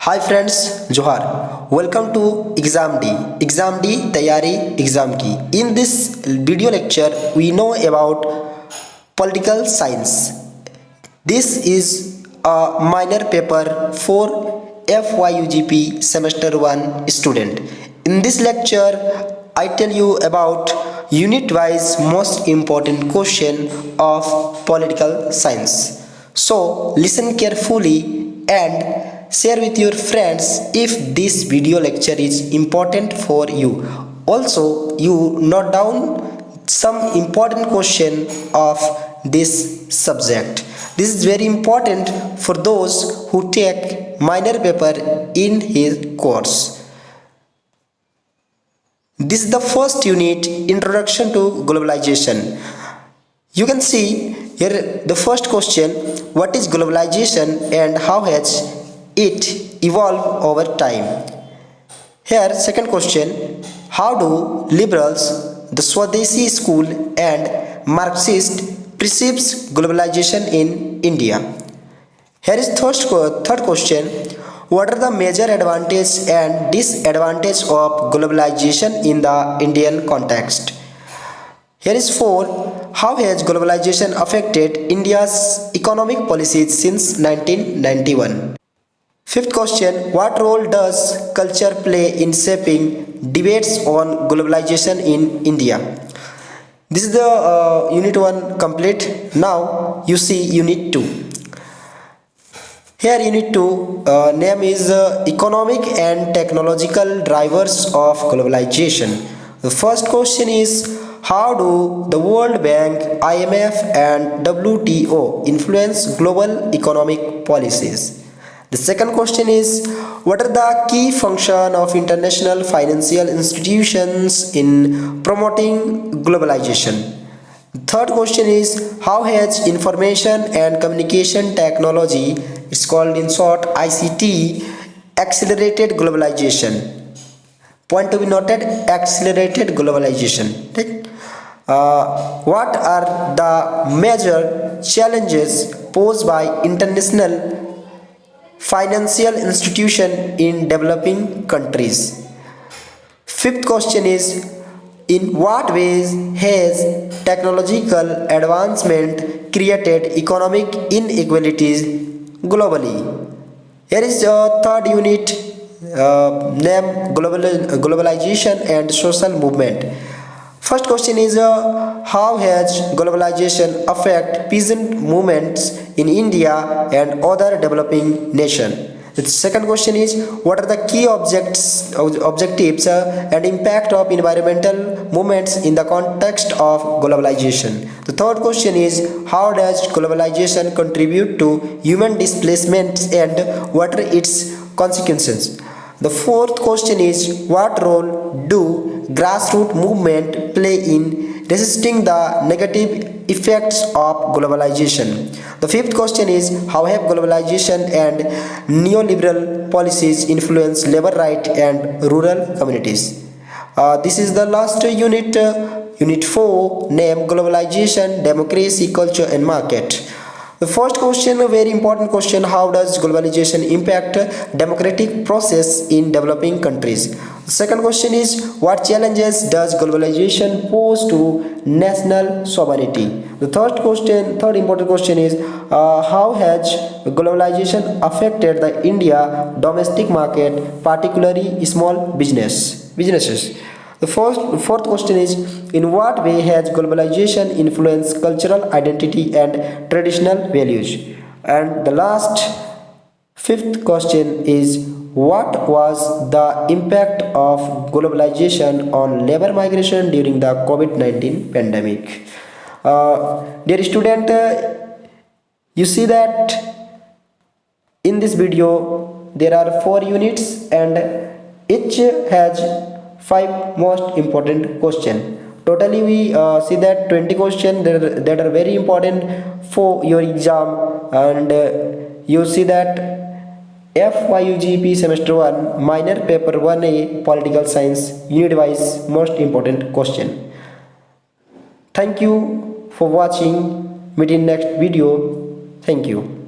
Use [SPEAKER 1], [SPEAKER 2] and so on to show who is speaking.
[SPEAKER 1] Hi friends, Johar. Welcome to Exam D. Exam D तैयारी exam की. In this video lecture, we know about political science. This is a minor paper for FYUGP semester 1 student. In this lecture, I tell you about unit-wise most important question of political science. So listen carefully and share with your friends if this video lecture is important for you. Also, you note down some important question of this subject. This is very important for those who take minor paper in his course. This is the first unit, Introduction to Globalization. You can see here the first question, what is globalization and how has it evolved over time? Here second question, how do liberals, the Swadeshi school and Marxist perceives globalization in India? Here is third question, what are the major advantages and disadvantages of globalization in the Indian context? Here is 4. How has globalization affected India's economic policies since 1991? Fifth question, what role does culture play in shaping debates on globalization in India? This is the unit 1 complete. Now you see unit 2. Here unit 2 name is economic and technological drivers of globalization. The first question is, how do the World Bank, IMF and WTO influence global economic policies? The second question is, what are the key functions of international financial institutions in promoting globalization? The third question is, how has information and communication technology, it's called in short ICT, accelerated globalization? Point to be noted, accelerated globalization. Right? What are the major challenges posed by international financial institution in developing countries? Fifth question is, in what ways has technological advancement created economic inequalities globally? Here is third unit, name globalization and social movement. First question is, how has globalization affect peasant movements in India and other developing nations? The second question is, what are the key objectives and impact of environmental movements in the context of globalization? The third question is, how does globalization contribute to human displacement and what are its consequences? The fourth question is, what role do grassroots movement play in resisting the negative effects of globalization? The fifth question is, how have globalization and neoliberal policies influenced labor rights and rural communities? This is the last unit, unit 4, name globalization, democracy, culture and market. The first question, a very important question, how does globalization impact democratic process in developing countries? The second question is, what challenges does globalization pose to national sovereignty? The third important question is, how has globalization affected the India domestic market, particularly small businesses? The fourth question is, in what way has globalization influenced cultural identity and traditional values? And the last fifth question is, what was the impact of globalization on labor migration during the COVID-19 pandemic? Dear student, you see that in this video there are 4 units and each has 5 most important question. Totally we see that 20 questions that are very important for your exam, and you see that FYUGP semester 1 minor paper 1A political science unit wise most important question. Thank you for watching. Meet in next video. Thank you.